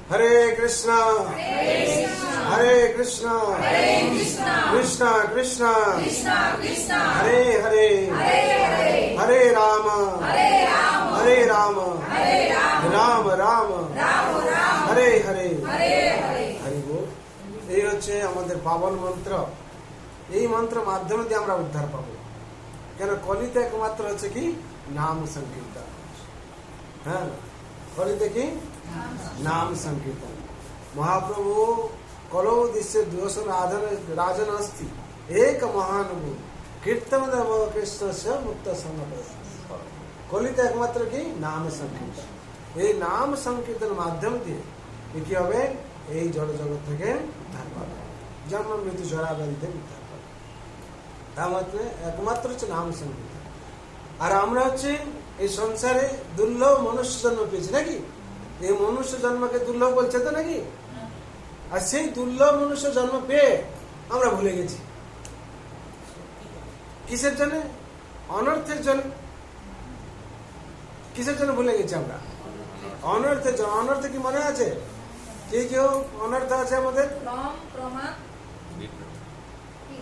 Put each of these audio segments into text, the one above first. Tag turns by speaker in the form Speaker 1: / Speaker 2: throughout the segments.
Speaker 1: হরে কৃষ্ণ হরে কৃষ্ণ কৃষ্ণ কৃষ্ণ হরে হরে হরে রাম হরে রাম রাম রাম হরে হরে হরি বল। এই হচ্ছে আমাদের পাবন মন্ত্র। এই মন্ত্র মাধ্যমে দিয়ে আমরা উদ্ধার পাবো। কেন কলিতে একমাত্র হচ্ছে কি নাম সংকীর্তন। হ্যাঁ, কলিতে কি নাম সংকীর্তন। মহাপ্রভু কলৌ দৃশ্যে দোষ রাজন অস্তি এক মহানুভু কীর্তন দেব কৃষ্ণ সে মুক্ত সঙ্গ। কলিতে একমাত্র কি নাম সংকীর্তন। এই নাম সংকীর্তনের মাধ্যম দিয়ে কি হবে? এই জড় জগৎ থেকে উদ্ধার পাবে, জন্ম মৃত্যু জরা ব্যাধিতে উদ্ধার পাবে। তার মধ্যে একমাত্র হচ্ছে নাম সংকীর্তন। আর আমরা হচ্ছে এই সংসারে দুর্লভ মনুষ্য জন্ম পেয়েছি নাকি? এই মনুষ্য জন্মকে দুর্লভ বলছে তো নাকি? আর সেই দুর্লভ মনুষ্য জন্ম পেয়ে আমরা ভুলে গেছি। কিসের জন্য? অনর্থের জন্য। কিসের জন্য ভুলে গেছি আমরা? অনর্থের জন্য। অনর্থ কি মনে আছে? কি কেউ অনর্থ আছে আমাদের?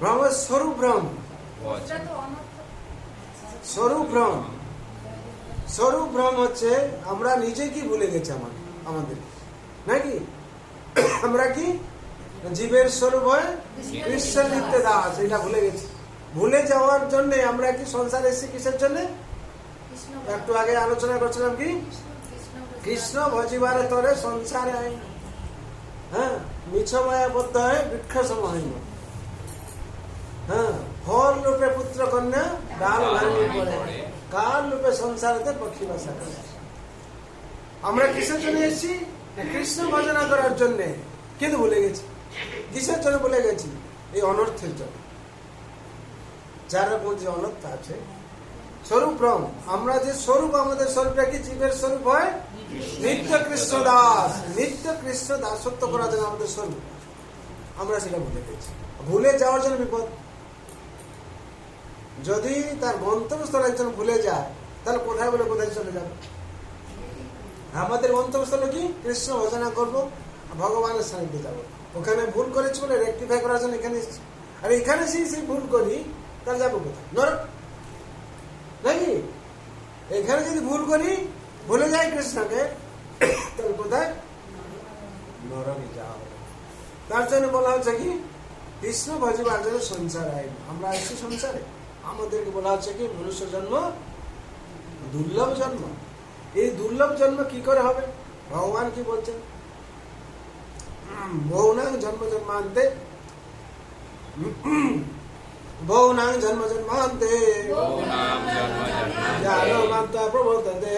Speaker 1: ভ্রম, স্বরূপ ভ্রম, স্বরূপ ভ্রম। স্বরূপ ভ্রম হচ্ছে আমরা নিজে কি ভুলে গেছি আমাদের নাকি? আমরা কি জীবের স্বরূপ হয় কৃষ্ণ নিত্য দাস, এটা ভুলে গেছি। ভুলে যাওয়ার জন্য আমরা কি সংসারে এসেছি? কিসের জন্য? একটু আগে আলোচনা করছিলাম কি কৃষ্ণ ভজিবারে তরে সংসারে আইন। হ্যাঁ, মিছ মায়া বদ্ধ হয় বৃক্ষ সময়। হ্যাঁ, ফল রূপে পুত্র কন্যা ডাল ভাঙি পড়ে, কাল রূপে সংসারেতে পক্ষী বাসা করে। আমরা কিসের জন্য এসেছি? কৃষ্ণ ভজনা করার জন্য, কিন্তু ভুলে গেছি। কিসের জন্য ভুলে গেছি? এই অনর্থের জন্য। যার মধ্যে অনর্থ আছে স্বরূপ ভ্রম। আমরা যে স্বরূপ, আমাদের স্বরূপটা কি জীবের স্বরূপ হয় নিত্য কৃষ্ণ দাস। নিত্য কৃষ্ণ দাসত্ব করার জন্য আমাদের স্বরূপ, আমরা সেটা ভুলে গেছি। ভুলে যাওয়ার জন্য বিপদ। যদি তার গন্তব্যস্থল একজন ভুলে যায়, তাহলে কোথায় বলে কোথায় চলে যাবে? আমাদের গন্তব্যস্থল কি? কৃষ্ণ ভজনা করবো, ভগবানের সান্নিধ্যে যাবো। ওখানে ভুল করেছি বলে রেক্টিফাই করার জন্য এখানে এসেছি। আর এখানে সেই ভুল করি, তাহলে যাবো কোথায়? নরক নাকি? এখানে যদি ভুল করি, ভুলে যাই কৃষ্ণকে, তাহলে কোথায়? নরকে যাওয়া হবে। তার জন্য বলা হচ্ছে কি কৃষ্ণ ভজিবার জন্য সংসার আইন। আমরা এসেছি সংসারে, আমাদেরকে বলা হচ্ছে কি মনুষ্য জন্ম দুর্লভ জন্ম। এই দুর্লভ জন্ম কি করে হবে? ভগবান কি বলছেন? বহুনাং জন্ম জন্মান্তে, বহুনাং জন্ম জন্মান্তে জ্ঞানমাত্রা প্রবর্ততে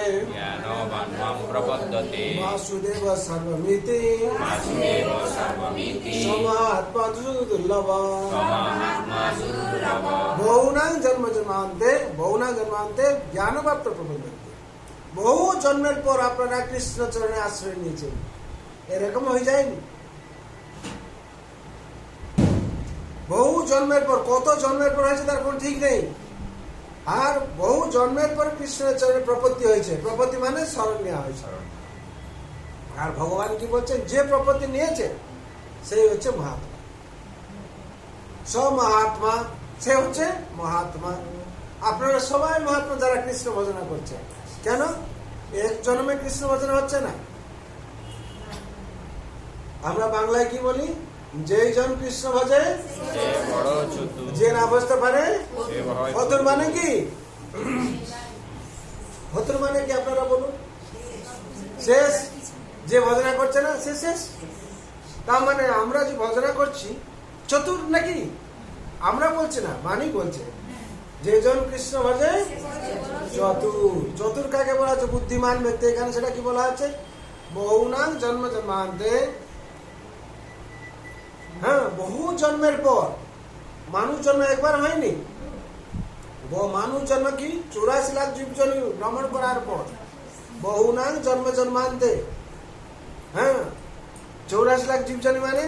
Speaker 1: বাসুদেব সর্বমিতি সমাত্মা দুর্লভ। বহুনাং জন্ম জন্মান্তে, বহুনাং জন্মান্তে জ্ঞানমাত্র প্রবর্ততে। বহু জন্মের পর আপনারা কৃষ্ণ চরণে আশ্রয় নিয়েছেন, এরকম হয়ে যায়নি? বহু জন্মের পর, কত জন্মের পর হয়েছে তার কোন ঠিক নেই। আর বহু জন্মের পর কৃষ্ণের চরণে প্রপত্তি হয়েছে। প্রপত্তি মানে শরণ নেওয়া হয়েছে। আর ভগবান কি বলছেন? যে প্রপত্তি নিয়েছে সেই হচ্ছে মহাত্মা। মহাত্মা, সে হচ্ছে মহাত্মা। আপনারা সবাই মহাত্মা যারা কৃষ্ণ ভজনা করছে। কেন এক জন্মে কৃষ্ণ ভজনা হচ্ছে না? আমরা বাংলায় কি বলি? যেই জন কৃষ্ণ ভজে যে না বুঝতে পারে হতুর মানে কি? হতুর মানে কি আপনারা বলুন? শেষ। যে ভজনা করছে না সে শেষ। তার মানে আমরা যে ভজনা করছি চতুর নাকি? আমরা বলছি না, মানি বলছে যে জন কৃষ্ণ ভজে চতুর। চতুর কাকে বলা হচ্ছে? বুদ্ধিমান ব্যক্তি। এখানে সেটা কি বলা হচ্ছে? বহুনাং জন্ম জন্মান্তে। হ্যাঁ, বহু জন্মের পর। মানুষ জন্ম একবার হয়নি। মানুষ জন্ম কি 84 লাখ জীবজনী ভ্রমণ করার পর। বহুনাং জন্ম জন্মান্তে। হ্যাঁ, 84 লাখ জীবজনী মানে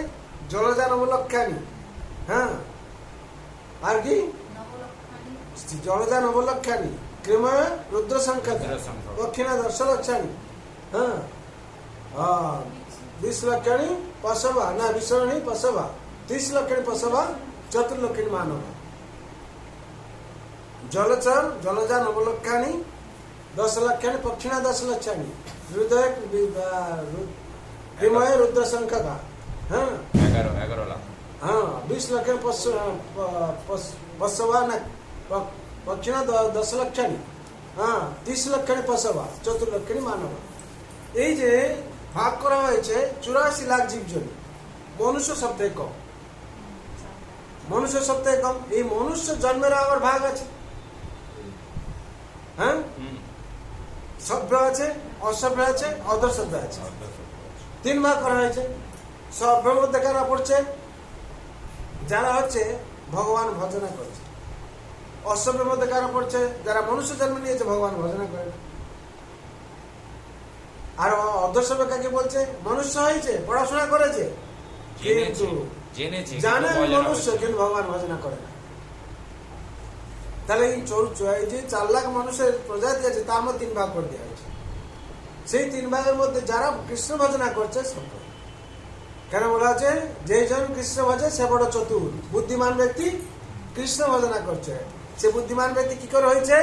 Speaker 1: জলজা নবলক্ষানি। হ্যাঁ, আর কি জলজা নবলক্ষানি, ক্রমে রুদ্র সংখ্যা, দক্ষিণা 10 লক্ষানি। হ্যাঁ, हाँ 20 लक्षणी पशव ना 20 नहीं पशव 30 लक्षणी पशव चतुर्लक्षणी मानव जलचर जलजा नवलक्षणी 10 लक्षणी पक्षिणा 10 लक्षणी हृदय विमय रुद्र शंख का हाँ
Speaker 2: 11 लाख
Speaker 1: हाँ 20 लक्षणी पशव ना पक्षिणा 10 लक्षणी हाँ 30 लक्षणी पशव चतुर्लक्षणी मानव এই যে ভাগ করা হয়েছে 84 লাখ জীবজন্তু মনুষ্য সবথেকে কম মনুষ্য সবথেকে কম এই মনুষ্য জন্মের আবার ভাগ আছে হ্যাঁ সভ্য আছে অসভ্য আছে অধসভ্য আছে 3 ভাগ করা হয়েছে সভ্যের মধ্যে কারা পড়ছে যারা হচ্ছে ভগবান ভজনা করছে অসভ্যের মধ্যে কারা পড়ছে যারা মনুষ্য জন্ম নিয়েছে ভগবান ভজনা করে না আর অধসভ্য কাকে বলছে মনুষ্য হয়েছে পড়াশোনা করেছে কিন্তু জানে মনুষ্য কিন্তু ভগবান ভজনা করে না তাহলে এই যে 4 লাখ মানুষের প্রজাতি আছে তার মধ্যে 3 ভাগ করে দেওয়া হয়েছে সেই 3 ভাগের মধ্যে যারা কৃষ্ণ ভজনা করছে সভ্য কেন বলা আছে যে জন কৃষ্ণ ভজে সে বড় চতুর বুদ্ধিমান ব্যক্তি কৃষ্ণ ভজনা করছে সে বুদ্ধিমান ব্যক্তি কি করে হয়েছে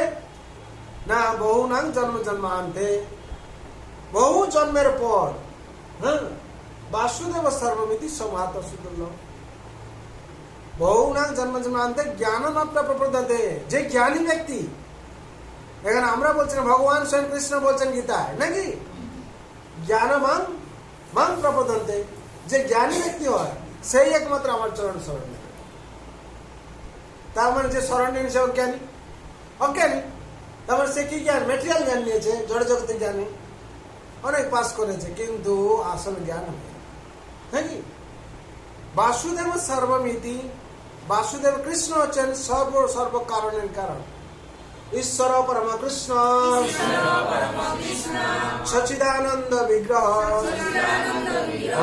Speaker 1: না বহু নাং জন্ম জন্মান্তে বহু জন্মের পর হ্যাঁ বাসুদেব সর্বমিতি সমাহাত সুদুর্লভ বহু নাং জন্ম জন্মান্তে জ্ঞান মাত্র প্রপ্রদাতে যে জ্ঞানী ব্যক্তি এখানে আমরা বলছি না ভগবান স্বয়ং কৃষ্ণ বলছেন গীতায় নাকি জ্ঞান মাং প্রপ্রদান্তে যে জ্ঞানী ব্যক্তি হয় সেই একমাত্র আমার চরণ শরণ নেবে তার মানে যে শরণ নেন সে অজ্ঞানী অজ্ঞানী তার মানে সে কি জ্ঞান মেটেরিয়াল জ্ঞান নিয়েছে জড় জগতের জ্ঞানী অনেক পাস করেছে কিন্তু আসল জ্ঞান নাকি বাসুদেব সর্বমিতি বাসুদেব কৃষ্ণ হচ্ছেন সর্ব কারণের কারণ ঈশ্বর পরম কৃষ্ণ সচিদানন্দ বিগ্রহ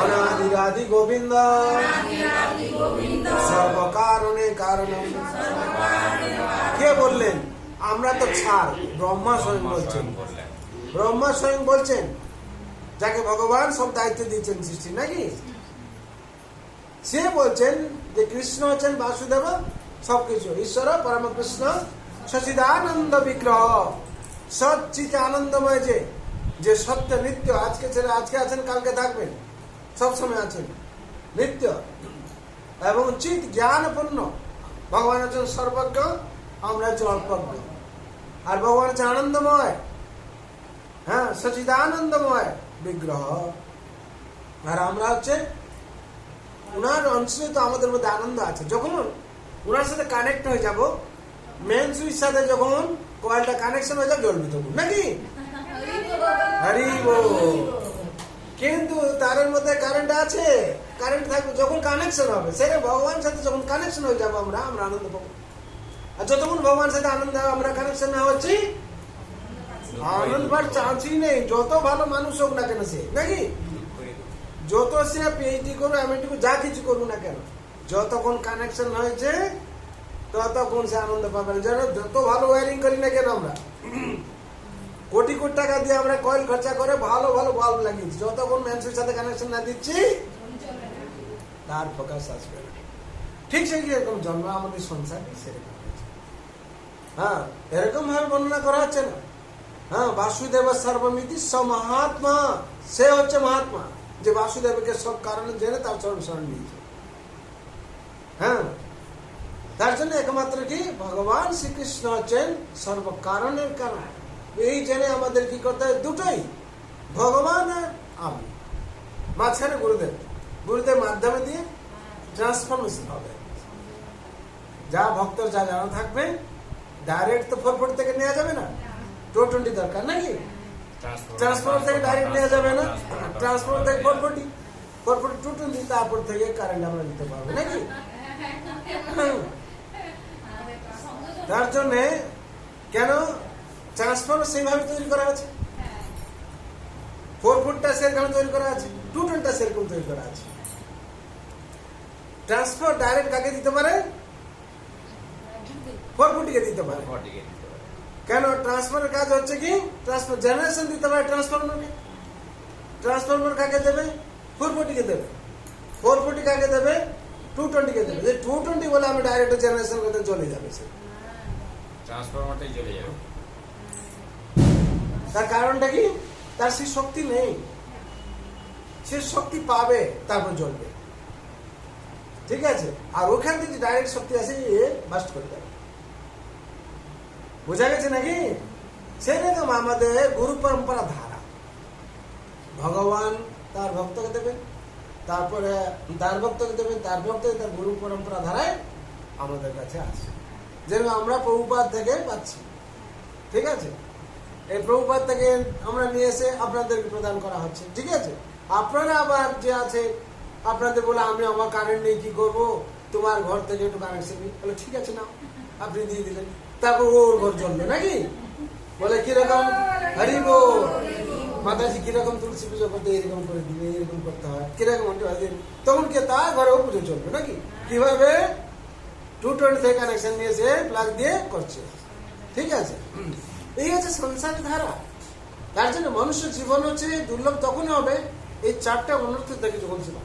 Speaker 1: অনাদিরাদি গোবিন্দ সর্ব কারণে কারণ কে বললেন আমরা তো ছাড় ব্রহ্মা স্বয়ং বলছেন ব্রহ্মা স্বয়ং বলছেন যাকে ভগবান সব দায়িত্ব দিয়েছেন সৃষ্টি নাকি সে বলছেন যে কৃষ্ণ হচ্ছেন বাসুদেব সবকিছু ঈশ্বর পরম কৃষ্ণ সচিদানন্দ বিগ্রহ সচ্চিত আনন্দময় যে সত্য নিত্য আজকে ছেলে আজকে আছেন কালকে থাকবেন সবসময় আছেন নিত্য এবং চিত জ্ঞানপূর্ণ ভগবান হচ্ছেন সর্বজ্ঞ আমরা হচ্ছি অল্পজ্ঞ আর ভগবান হচ্ছে আনন্দময় হ্যাঁ সচিদানন্দময় বিগ্রহ আর আমরা হচ্ছে উনার অংশে তো আমাদের মধ্যে আনন্দ আছে যখন উনার সাথে কানেক্ট হয়ে যাব মেন সুইচ সাথে যখন কয়েলটা কানেকশন হয়ে যাবে জ্বলবে তখন নাকি হরি বল কিন্তু তারের মধ্যে কারেন্ট আছে কারেন্ট থাকবে যখন কানেকশন হবে সেটা ভগবানের সাথে যখন কানেকশন হয়ে যাবো আমরা আনন্দ পাবো আর যতক্ষণ ভগবানের সাথে আনন্দ আমরা কানেকশন না হচ্ছি আনন্দ পাওয়ার চান্সই নেই যত ভালো মানুষ হোক না কেন সে নাকি যত সে পিএইচডি করুন এমএনটি যা কিছু করুন না কেন যতক্ষণ কানেকশন হয়েছে ততক্ষণ সে আনন্দ পাবেন যেন যত ভালো ওয়ারিং করি না কেন আমরা কোটি কোটি টাকা দিয়ে আমরা কয়েল খরচা করে ভালো ভালো বাল্ব লাগিয়েছি যতক্ষণ ম্যানসের সাথে কানেকশন না দিচ্ছি তার ফোকাস আসবে না ঠিক সেই এরকম জন্ম আমাদের সংসার সেরকম হ্যাঁ এরকম ভাবে বর্ণনা করা হচ্ছে না হ্যাঁ বাসুদেব সর্বমিতি মহাত্মা সে হচ্ছে মহাত্মা যে বাসুদেবকে সব কারণে জেনে তার চরণ শরণ নিয়েছে হ্যাঁ তার জন্য একমাত্র কি ভগবান শ্রীকৃষ্ণ হচ্ছেন সর্ব কারণের কারণ এই জেনে আমাদের কি করতে হয় দুটোই ভগবান আর আমি মাঝখানে গুরুদেব মাধ্যমে দিয়ে ট্রান্সফরমেশন হবে যা ভক্তর যা জানা থাকবে ডাইরেক্ট তো 440 থেকে নেওয়া যাবে না 220 দরকার নাকি ট্রান্সফরমার থেকে ডাইরেক্ট নেওয়া যাবে না ট্রান্সফরমার থেকে 440 220 তারপর থেকে কারেন্ট আমরা নিতে পারবো নাকি তার জন্য কেন ট্রান্সফরমার সেইভাবে তৈরি করা আছে 440টা সেরকম তৈরি করা আছে 220টা সেরকম তৈরি করা আছে ট্রান্সফার ডাইরেক্ট কাকে দিতে পারে 440 কে দিতে পারে কেন ট্রান্সফারের কাজ হচ্ছে কি ট্রান্সফার জেনারেশন দিতে পারে ট্রান্সফরমারকে ট্রান্সফরমার কাকে দেবে? 440 কে দেবে। 440 কাকে দেবে? 220 কে দেবে। যে 220 বলে আমি ডাইরেক্ট জেনারেশন করতে চলে যাবে, সে
Speaker 2: ট্রান্সফরমারটাই চলে যাবে।
Speaker 1: তার কারণটা কি? তার সেই শক্তি নেই, সে শক্তি পাবে তারপর জ্বলবে, ঠিক আছে? আর ওখান থেকে ডাইরেক্ট শক্তি আসে, বাস্ট করে দেবে। বোঝা গেছে নাকি? সেরকম আমাদের গুরু পরম্পরা ধারা, ভগবান তার ভক্তকে দেবেন, তারপরে তার ভক্তকে দেবেন, তার ভক্ত তার গুরু পরম্পরা ধারায় আমাদের কাছে আসে। যেরকম আমরা প্রভুপাদ থেকে পাচ্ছি, ঠিক আছে? এই প্রভুপাদ থেকে আমরা নিয়ে এসে আপনাদেরকে প্রদান করা হচ্ছে, ঠিক আছে? আপনারা আবার যে আছে আপনাদের বলে আমি আমার কারেন্ট নেই, কি করবো, তোমার ঘর থেকে একটু কানেকশন নিই, বলে ঠিক আছে না, আপনি দিয়ে দিলেন, তারপর ওর ঘর জ্বলবে নাকি? বলে কিরকম হরি বল, মাতাজি কিরকম তুলসী পুজো করতে এরকম করে দিবে, এরকম করতে হয়, কিরকম তখন কে তার ঘরেও পুজো চলবে নাকি? কিভাবে? 220 থেকে কানেকশন নিয়ে এসে প্লাগ দিয়ে করছে, ঠিক আছে? এই হচ্ছে সংসারের ধারা। তার জন্য মনুষ্য জীবন হচ্ছে দুর্লভ তখনই হবে এই 4টা অনর্থ থেকে যখন ছিল।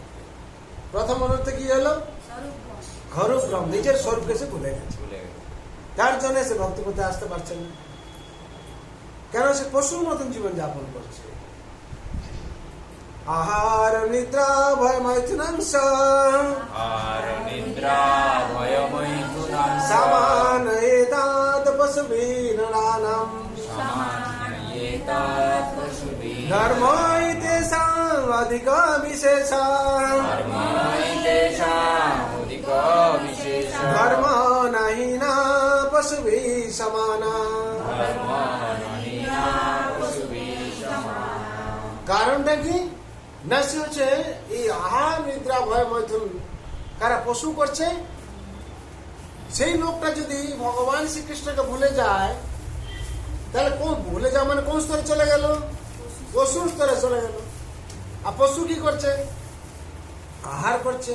Speaker 1: প্রথম অনর্থ কি হলো? ঘরু ব্রহ্ম, নিজের স্বরূপকে সে ভুলে গেছে। তার জন্য সে ভক্তি করতে আসতে পারছে না, কেন? সে পশুর মতন জীবন যাপন করছে। আহার নিদ্রা ভয় মৈথুনাংশ, সমান এতাদ পশুবীনানাম, ধর্ম তেষাং অধিক বিশেষাং, ধর্ম নাহি না পশুবি সমানা। কারণটা কি? না, সে হচ্ছে এই আহার নিদ্রা ভয় মৈথুন কারা পশু করছে, সেই লোকটা যদি ভগবান শ্রীকৃষ্ণকে ভুলে যায়, তাহলে কোন ভুলে যাওয়া মানে কোন স্তরে চলে গেল? পশুর স্তরে চলে গেল। আর পশু কি করছে? আহার করছে,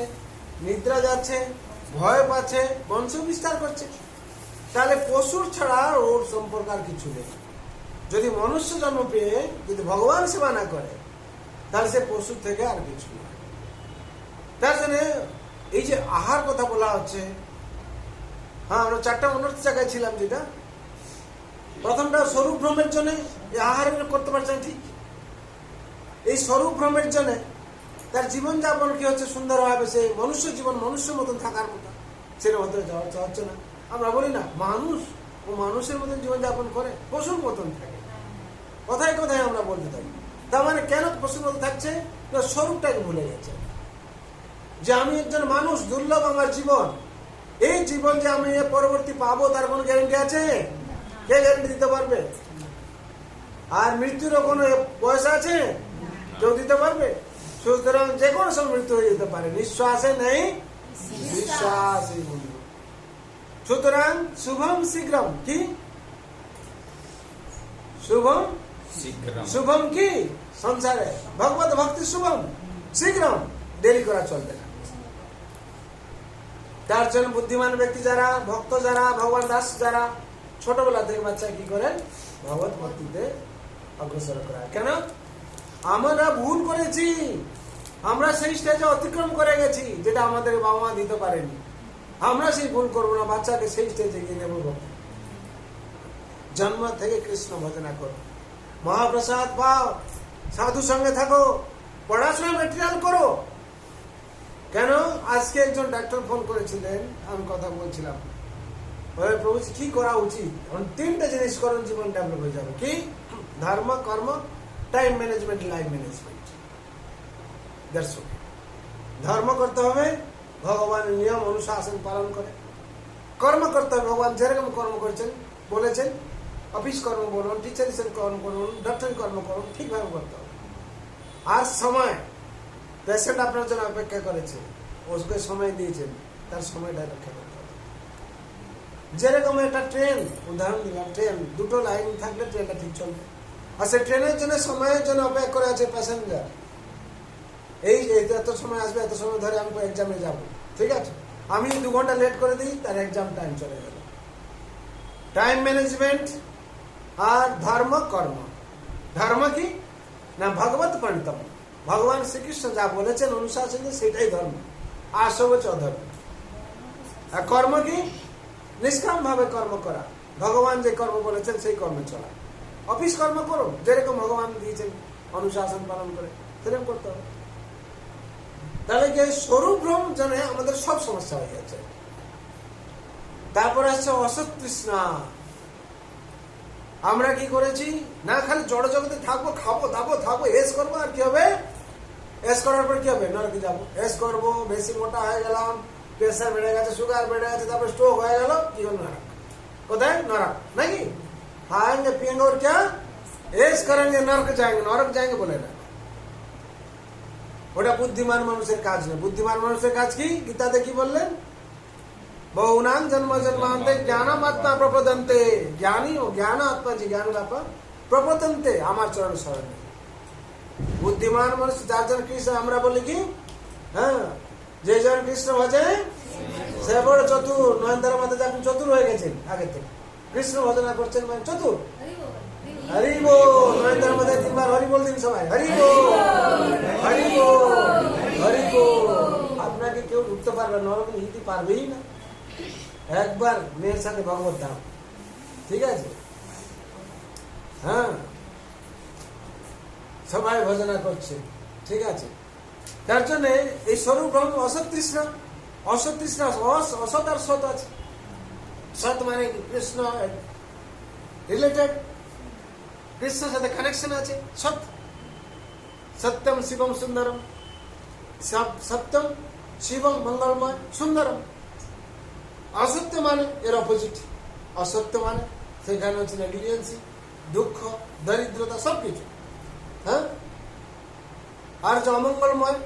Speaker 1: নিদ্রা যাচ্ছে, ভয় পাচ্ছে, বংশ বিস্তার করছে। তাহলে পশুর ছাড়া ওর সম্পর্ক আর কিছু নেই। যদি মনুষ্য জন্ম পেয়ে যদি ভগবান সেবা না করে, তাহলে সে পশুর থেকে আর কিছু না। তার জন্য এই যে আহার কথা বলা হচ্ছে, হ্যাঁ, আমরা 4টা অনর্থ জায়গায় ছিলাম। যেটা প্রথমটা স্বরূপ ভ্রমের জন্য আহার করতে পারছে না, ঠিক? এই স্বরূপ ভ্রমের জন্য তার জীবন যাপন কি হচ্ছে সুন্দরভাবে, সে মনুষ্য জীবন মনুষ্যের মতন থাকার মতো সেরকম হতে যাওয়া হচ্ছে না। আমরা বলি না মানুষ ও মানুষের মতন জীবন যাপন করে, পশুর মতন থাকে। কোথায় কোথায় আমরা বলতে থাকি। তার মানে কেন পশুর মতো থাকছে? না, স্বরূপটাকে ভুলে গেছে, যে আমি একজন মানুষ, দুর্লভ আমার জীবন, এই জীবন যে আমি পরবর্তী পাবো তার কোনো গ্যারেন্টি আছে? কে গ্যারেন্টি দিতে পারবে? আর মৃত্যুরও কোনো বয়স আছে? কেউ দিতে পারবে? সুতরাং যে কোনো সময় মৃত্যু হয়ে যেতে পারে, নিঃশ্বাসে নেই বিশ্বাসে বন্ধু। সুতরাং শুভম শীঘ্রম, কি শুভম শুভম কি সংসারে ভগবত ভক্তি শুভম শীঘ্রম, দেরি করা চলবে না। তার জন্য বুদ্ধিমান ব্যক্তি যারা, ভক্ত যারা, ভগবান দাস যারা, ছোটবেলা থেকে বাচ্চা কি করেন? ভগবত ভক্তিতে অগ্রসর করা। কেন? আমরা ভুল করেছি, আমরা সেই স্টেজে অতিক্রম করে গেছি যেটা আমাদের বাবা মা দিতে পারেনি। আমরা সেই ভুল করবো না, বাচ্চাকে সেই স্টেজে গিয়ে নেব। জন্ম থেকে কৃষ্ণ ভজনা করো, মহাপ্রসাদ পাও, সাধু সঙ্গে থাকো, পড়াশোনা মেটেরিয়াল করো। কেন? আজকে একজন ডাক্তার ফোন করেছিলেন, আমি কথা বলছিলাম, প্রভু কি করা উচিত? 3টা জিনিস করেন, জীবন ডেভেলপ হয়ে যাবে। কি? ধর্ম, কর্ম, টাইম ম্যানেজমেন্ট, লাইফ ম্যানেজমেন্ট। ধর্ম করতে হবে, ভগবানের নিয়ম অনুশাসন পালন করে। কর্ম করতে হবে, ভগবান যেরকম কর্ম করেছেন বলেছেন, অফিস কর্ম বলুন, টিচার হিসেবে কর্ম করুন, ডক্টরি কর্ম করুন, ঠিকভাবে করতে হবে। আর সময়, পেশেন্ট আপনার জন্য অপেক্ষা করেছে, ওকে সময় দিয়েছেন, তার সময়টা রক্ষা করতে হবে। যেরকম একটা ট্রেন, উদাহরণ দিলাম, ট্রেন 2টো লাইন থাকলে ট্রেনটা ঠিক চলবে। আর সে ট্রেনের জন্য সময়ের জন্য অপেক্ষা করে আছে প্যাসেঞ্জার, এই এত সময় আসবে, এত সময় ধরে আমি এক্সামে যাব, ঠিক আছে? আমি 2 ঘন্টা লেট করে দিই, তার এক্সাম টাইম চলে গেল। টাইম ম্যানেজমেন্ট আর ধর্ম কর্ম। ধর্ম কি না? ভগবত পণ্ডিতম, ভগবান শ্রীকৃষ্ণ যা বলেছেন অনুশাসন সেটাই ধর্ম, আর সব হচ্ছে অধর্ম। আর কর্ম কি? নিষ্কাম ভাবে কর্ম করা, ভগবান যে কর্ম বলেছেন সেই কর্মে চলা। অফিস কর্ম করো যেরকম ভগবান দিয়েছেন অনুশাসন পালন করে, সেরকম করতে হবে। তাহলে কি স্বরূপ ভ্রম জানে আমাদের সব সমস্যা হয়ে যাচ্ছে। তারপরে আসছে অসৎ তৃষ্ণা। আমরা কি করেছি না, খালি জড় জগতে থাকবো, খাবো দাবো থাকবো, এস করবো, আর কি হবে? এস করার পর কি হবে? নরকে যাবো। এস করবো, বেশি মোটা হয়ে গেলাম, প্রেসার বেড়ে গেছে, সুগার বেড়ে গেছে, তারপর স্ট্রোক হয়ে গেল, কি হল? নরক। কোথায়? নরক নাকি? खाएंगे पिएंगे और क्या ऐश करेंगे, नरक जाएंगे। नरक जाएंगे बोले ना, ওটা বুদ্ধিমান মানুষের কাজ নয়। বুদ্ধিমান মানুষের কাজ কি? গীতাতে কি বললেন? বহুনাং জন্ম জন্মান্তে জ্ঞানম আত্মা প্রপদন্তে। জ্ঞানী ও জ্ঞান আত্মা যে জ্ঞান বাপা প্রপদন্তে আমার চরণ শরণে। বুদ্ধিমান মানুষ যার জন কৃষ্ণ, আমরা বলি কি হ্যাঁ, যে জন কৃষ্ণ ভজে সে বড় চতুর। নয়নতারা মাতা যে আপনি চতুর হয়ে গেছেন আগে থেকে, কৃষ্ণ ভজনা করছেন মানে চতুর। হরি বল। নয়নতারা মাতা 3 বার হরি বল দিন সবাই, হরি বল হরি বল হরি বল। আপনাকে কেউ ঢুকতে পারবে না, নরকে হিতে পারবেই না। একবার মেয়ের সাথে ভগবত ধাম, ঠিক আছে? হ্যাঁ, সবাই ভজনা করছে, ঠিক আছে? তার জন্য এই স্বরূপ ব্রহ্ম অসৎ তৃষ্ণা। অসৎ তৃষ্ণা, অসৎ আর সৎ আছে। সৎ মানে কৃষ্ণ রিলেটেড, কৃষ্ণের সাথে কানেকশন আছে। সৎ, সত্যম শিবম সুন্দরম, সত্যম শিবম মঙ্গলময় সুন্দরম। অসত্য মানে এর অপোজিট। অসত্য মানে সেখানে হচ্ছে নেগলিজেন্সি, দুঃখ, দরিদ্রতা, সবকিছু। হ্যাঁ, আর যে অমঙ্গলময়,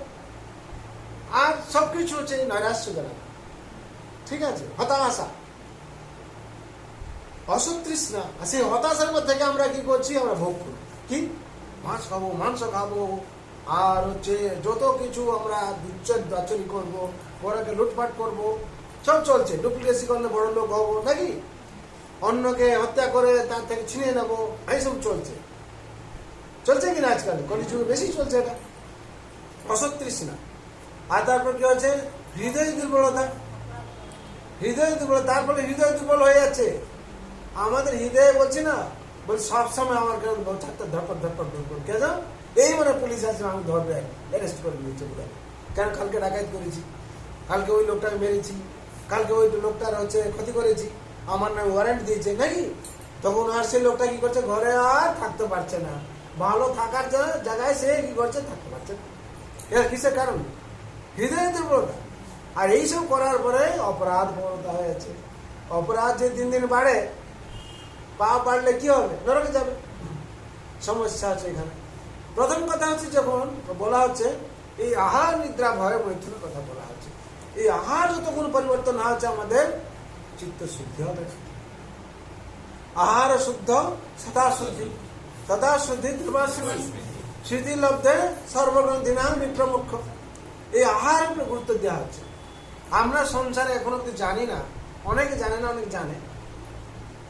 Speaker 1: আর সবকিছু হচ্ছে নৈরাশ্যজনক, ঠিক আছে? হতাশা, অসৎ তৃষ্ণা। সেই হতাশার মধ্যে থেকে আমরা কি করছি? আমরা ভোগ করি। কি? মাছ খাবো, মাংস খাবো, আর হচ্ছে যত কিছু আমরা দুচ্চরি করবো, বড়কে লুটপাট করবো, সব চলছে। ডুপ্লিকেসি করলে বড় লোক হবো নাকি, অন্যকে হত্যা করে তার থেকে ছিনিয়ে নেবো, এইসব চলছে। চলছে কিনা আজকাল? কলিযুগে বেশি চলছে এটা, অসৎ তৃষ্ণা। আর তারপর কি হচ্ছে? হৃদয় দুর্বলতা। হৃদয় দুর্বল, তারপরে হৃদয় দুর্বল হয়ে যাচ্ছে। আমাদের হৃদয়ে বলছি না, বলছি সবসময় আমার কেন ধরপড় ধরপড় ধরপড়, কে যাও এই মানে পুলিশ আছে, আমি ধরবে, অ্যারেস্ট করে নিয়েছে বলে। কেন? কালকে ডাকাত করেছি, কালকে ওই লোকটাকে মেরেছি, কালকে ওই লোকটার হচ্ছে ক্ষতি করেছি, আমার নামে ওয়ারেন্ট দিয়েছে নাকি? তখন আর সেই লোকটা কি করছে? ঘরে আর থাকতে পারছে না, ভালো থাকার জায়গায় সে কি করছে? থাকতে পারছে না। এর কিসের কারণ? হৃদয় দুর্বলতা। আর এইসব করার পরে অপরাধ প্রবণতা হয়ে যাচ্ছে। অপরাধ যে দিন দিন বাড়ে, পাপ বাড়লে কি হবে? নরকে যাবে। সমস্যা আছে এখানে। প্রথম কথা হচ্ছে, যখন বলা হচ্ছে এই আহার নিদ্রা ভয় মৈথুনের কথা বলা হচ্ছে, এই আহার যতক্ষণ পরিবর্তন না হচ্ছে আমাদের চিত্ত শুদ্ধি হবে। আহার শুদ্ধ সদা শুদ্ধি, সদা শুদ্ধি স্মৃতি লব্ধে সর্বগ্রন্থিনাং বিপ্রমুখ। এই আহারের উপরে গুরুত্ব দেওয়া হচ্ছে। আমরা সংসারে এখন অব্দি জানি না, অনেকে জানে না, অনেকে জানে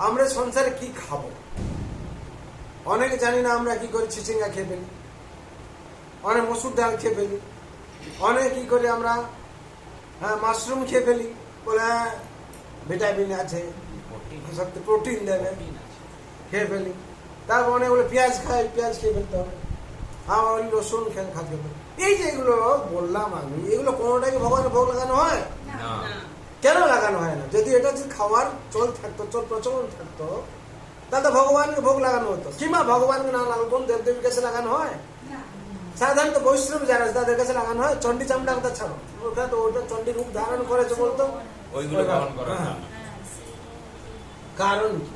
Speaker 1: আমরা সংসারে কি খাবো। অনেকে জানি না আমরা কি করি, চিচিঙ্গা খেয়ে ফেলি, অনেক মসুর ডাল খেয়ে ফেলি, অনেক কি করি আমরা মাশরুম খেয়ে ফেলি, বলে ভিটামিন আছে, প্রোটিন দেবে, খেয়ে ফেলি। তারপর অনেক বলে পেঁয়াজ খাই, পেঁয়াজ খেয়ে ফেলতে হবে, আমার রসুন খেয়ে খাতে হবে। এই যে এগুলো বললাম আমি, এগুলো কোনোটাকে ভগবানের ভোগ লাগানো হয়? কেন লাগানো হয় না? যদি এটা যদি খাওয়ার চল থাকতো, প্রচলন থাকতো, তাহলে ভগবানকে ভোগ লাগানো হতো। কিংবা ভগবানকে না লাগানো, কোন দেবদেবীর কাছে লাগানো হয়? সাধারণত বৈষ্ণব যারা তাদের কাছে লাগানো হয়। চণ্ডী চামড়া কথা ছাড়ো, ওটা তো ওটা চণ্ডী রূপ ধারণ করেছে বলতো। কারণ কি?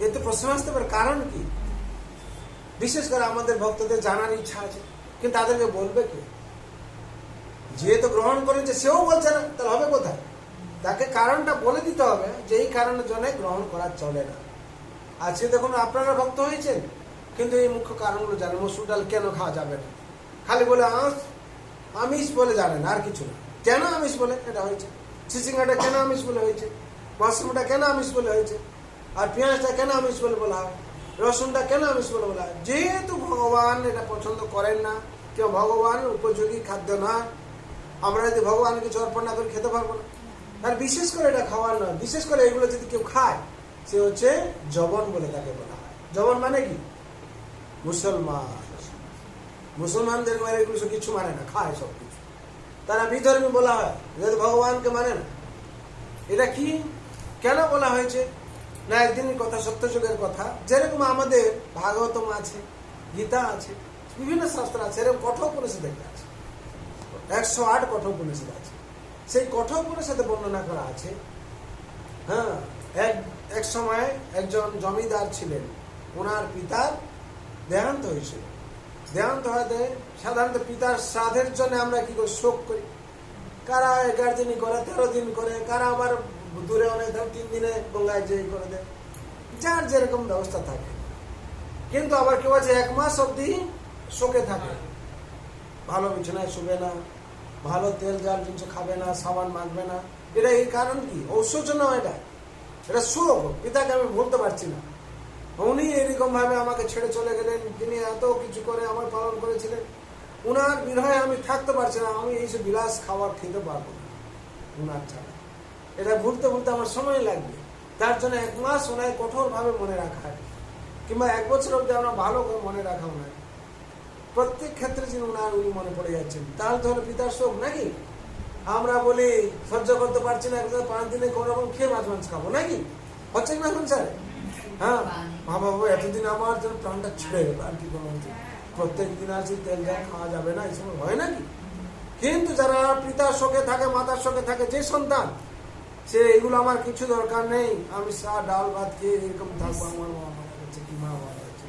Speaker 1: এতে প্রশ্ন আসতে পারে, কারণ কি? বিশেষ করে আমাদের ভক্তদের জানার ইচ্ছা আছে, কিন্তু তাদেরকে বলবে কে? যে তো গ্রহণ করেছে সেও বলছে না, তাহলে হবে কোথায়? তাকে কারণটা বলে দিতে হবে যে এই কারণের জন্য গ্রহণ করা চলে না। আজকে দেখুন আপনারা ভক্ত হয়েছেন, কিন্তু এই মুখ্য কারণগুলো জানেন। মসুর ডাল কেন খাওয়া যাবে না? খালি বলে আমিষ বলে জানেন, আর কিছু না। কেন আমিষ বলে এটা হয়েছে? চিচিঙ্গাটা কেন আমিষ বলে হয়েছে? মাশরুমটা কেন আমিষ বলে হয়েছে? আর পেঁয়াজটা কেন আমিষ বলে বলা হয়? রসুনটা কেন আমিষ বলে বলা হয়? যেহেতু ভগবান এটা পছন্দ করেন না, কেউ ভগবানের উপযোগী খাদ্য না। আমরা যদি ভগবানকে কিছু অর্পণ না করে খেতে পারবো না। আর বিশেষ করে এটা খাওয়ার নয়, বিশেষ করে এগুলো যদি কেউ খায় সে হচ্ছে জবন বলে তাকে বলা হয়। জবন মানে কি? মুসলমানদের এগুলো কিছু মানে না, খায় সব কিছু। তারা বিধর্মী বলা হয়, যদি ভগবানকে মানে না। এটা কি কেন বলা হয়েছে না? একদিনের কথা, সত্যযুগের কথা। যেরকম আমাদের ভাগবতম আছে, গীতা আছে, বিভিন্ন শাস্ত্র আছে, এরকম কঠোপনিষদ আছে, 108 কঠোপনিষদ আছে। সেই কঠোপনিষদে বর্ণনা করা আছে, হ্যাঁ, এক সময় একজন জমিদার ছিলেন, ওনার পিতার দেহান্ত হয়েছিল। দেহান্ত হওয়াতে সাধারণত পিতার শ্রাদ্ধের জন্য আমরা কি করি? শোক করি। কারা 11 দিনই করে, 13 দিন করে, কারা আবার দূরে অনেক 3 দিনে গঙ্গায় যেয়ে করে দেয়, যার যেরকম ব্যবস্থা থাকে। কিন্তু আবার কেউ আছে 1 মাস অব্দি শোকে থাকে, ভালো বিছানায় শুবে না, ভালো তেল জাল জিনিস খাবে না, সাবান মাখবে না। এটা এই কারণ কি? ঔষধ নয়, এটা শোক। পিতাকে আমি ভুলতে পারছি না, উনি এরকম ভাবে আমাকে ছেড়ে চলে গেলেন, তিনি এত কিছু করে আমার পালন করেছিলেন। উনার বিরহে আমি থাকতে পারছি না, আমি এইসব বিলাস খাবার খেতে পারবো না উনার ছাড়া। এটা ভুলতে ভুলতে আমার সময় লাগবে। তার জন্য 1 মাস ওনায় কঠোর ভাবে মনে রাখা হয়, কিংবা 1 বছর অব্দি আমরা ভালো করে মনে রাখা ওনায়। প্রত্যেক ক্ষেত্রে যিনি উনি মনে পড়ে যাচ্ছেন, তাহলে তো হলো পিতার শোক নাকি? আমরা বলি সহ্য করতে পারছি না, 5 দিনে কোন রকম খেয়ে মাছ খাবো নাকি? হচ্ছে না এখন স্যার? হ্যাঁ, বাবা এতদিন আমার জন্য প্রাণটা ছেড়ে গেল, আর কি কোনো প্রত্যেক দিন আছে তেল যা খাওয়া যাবে না, এই সময় হয় নাকি? কিন্তু যারা পিতার শোকে থাকে, মাতার শোকে থাকে, যে সন্তান, সে এগুলো আমার কিছু দরকার নেই, আমি ডাল ভাত খেয়ে এরকম থাকবো, আমার মা মারা গেছে কি মা মারা গেছে।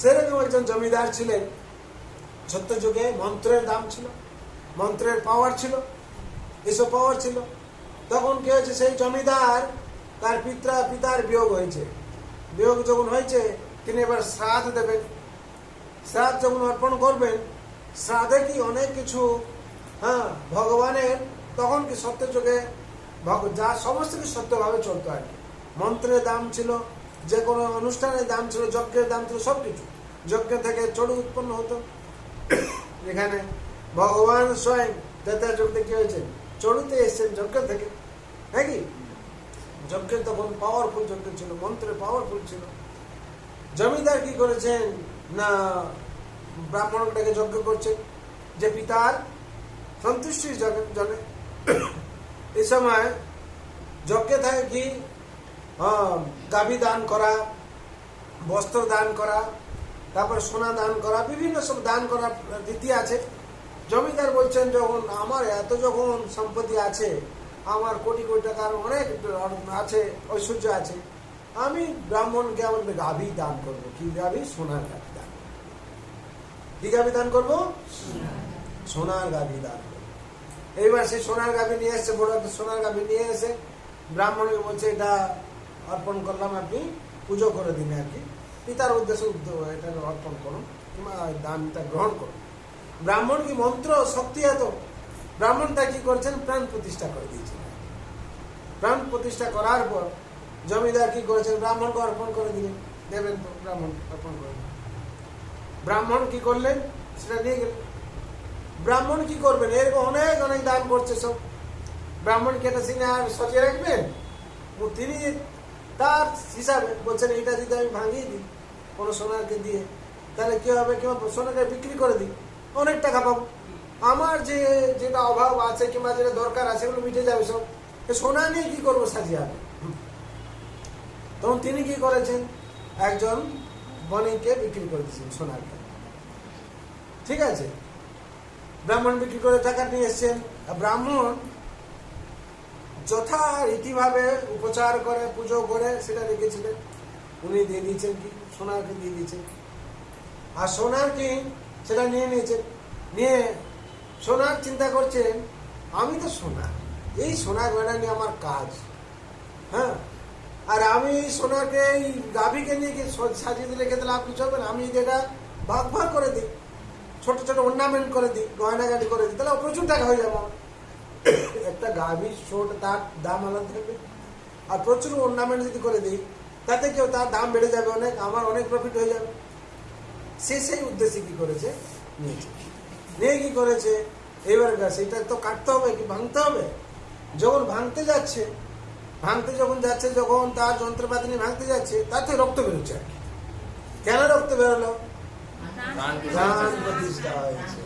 Speaker 1: সেরকম একজন জমিদার ছিলেন। সত্য যুগে মন্ত্রের দাম ছিল, মন্ত্রের পাওয়ার ছিল, এসব পাওয়ার ছিল। তখন কি হয়েছে? সেই জমিদার তার পিতার বিয়োগ হয়েছে। বিয়োগ যখন হয়েছে, তিনি এবার শ্রাদ্ধ দেবেন। শ্রাদ্ধ যখন অর্পণ করবেন, শ্রাদ্ধে কি অনেক কিছু, হ্যাঁ, ভগবানের তখন কি সত্য যুগে যা সমস্ত কিছু সত্যভাবে চলতো আর কি। মন্ত্রের দাম ছিল, যে কোনো অনুষ্ঠানের দাম ছিল, যজ্ঞের দাম ছিল, সবকিছু। যজ্ঞ থেকে চড়ু উৎপন্ন হতো। এখানে ভগবান স্বয়ং ত্রেতা যুগে কি হয়েছে? চড়ুতে এসছেন যজ্ঞ থেকে, হ্যাঁ কি? যজ্ঞের তখন পাওয়ারফুল যজ্ঞ ছিল, মন্ত্রে পাওয়ারফুল ছিল। জমিদার কি করেছেন না, ব্রাহ্মণটাকে যজ্ঞ করছেন, যে পিতার সন্তুষ্টির জন্য। এই সময় যজ্ঞে থাকে কি, গাভী দান করা, বস্ত্র দান করা, তারপর সোনা দান করা, বিভিন্ন সব দান করার রীতি আছে। জমিদার বলছেন, যখন আমার এত যখন সম্পত্তি আছে, আমার কোটি কোটি টাকার অনেক আছে, ঐশ্বর্য আছে, আমি ব্রাহ্মণকে আমার গাভী দান করবো। কি গাভী? সোনার গাভী দান করবো। কি গাভী দান করবো? সোনার গাভী দান করবো। এইবার সেই সোনার গাভী নিয়ে এসছে, বড় একটা সোনার গাভী নিয়ে এসে ব্রাহ্মণকে বলছে, এটা অর্পণ করলাম, আপনি পুজো করে দিন আর কি, পিতার উদ্দেশ্যে এটা অর্পণ করুন, কিংবা দানটা গ্রহণ করুন। ব্রাহ্মণ কি মন্ত্র শক্তি এত, ব্রাহ্মণটা কি করছেন? প্রাণ প্রতিষ্ঠা করে দিয়েছেন। প্রাণ প্রতিষ্ঠা করার পর জমিদার কি করেছেন? ব্রাহ্মণকে অর্পণ করে দিলেন, দেবেন তো, ব্রাহ্মণ অর্পণ করে দিলেন। ব্রাহ্মণ কি করলেন? সেটা নিয়ে গেলেন। ব্রাহ্মণ কি করবেন? এরকম অনেক অনেক দান করছে সব। ব্রাহ্মণকে এটা সিনে আর সজিয়ে রাখবেন? তিনি তার হিসাবে বলছেন, এটা যদি আমি ভাঙিয়ে দিই কোনো সোনারকে দিয়ে, তাহলে কি হবে? কিংবা সোনাকে বিক্রি করে দিই, অনেক টাকা পাবো, আমার যেটা অভাব আছে কিংবা যেটা দরকার আছে সেগুলো মিটে যাবে সব। সোনা নিয়ে কি করবো সাজিয়ে হবে? তখন তিনি কি করেছেন? একজন বণিককে বিক্রি করে দিয়েছেন সোনারকে। ঠিক আছে, ব্রাহ্মণ বিক্রি করে টাকা নিয়ে এসছেন। ব্রাহ্মণ যথারীতিভাবে উপচার করে, পুজো করে সেটা রেখেছিলেন, উনি দিয়ে দিয়েছেন কি? সোনারকে দিয়ে দিয়েছেন। আর সোনার কি সেটা নিয়ে নিয়েছেন। নিয়ে সোনার চিন্তা করছেন, আমি তো সোনা, এই সোনা গয়না নিয়ে আমার কাজ, হ্যাঁ, আর আমি এই সোনাকে, এই গাভীকে নিয়ে সাজিয়ে দিলে খেতে লাভ কিছু হবে না। আমি যদি এটা ভাগ ভাগ করে দিই, ছোট ছোট অর্নামেন্ট করে দিই, গয়নাগাটি করে দিই, তাহলে প্রচুর টাকা হয়ে যাবে। একটা গাভীর ছোট তার দাম আলাদা থাকবে, আর প্রচুর অর্নামেন্ট যদি করে দিই, তাতে কেউ তার দাম বেড়ে যাবে অনেক, আমার অনেক প্রফিট হয়ে যাবে। সে সেই উদ্দেশ্যে কি করেছে, নিয়েছে। নিয়ে কি করেছে, এবার গাছ এটা তো কাটতে হবে, কি ভাঙতে হবে। যখন ভাঙতে যাচ্ছে, যখন তার যন্ত্রপাতি নিয়ে ভাঙতে যাচ্ছে, তাতে রক্ত বেরোচ্ছে আর কি। কেন রক্ত বেরোলো, প্রাণ প্রতিষ্ঠা হয়েছে,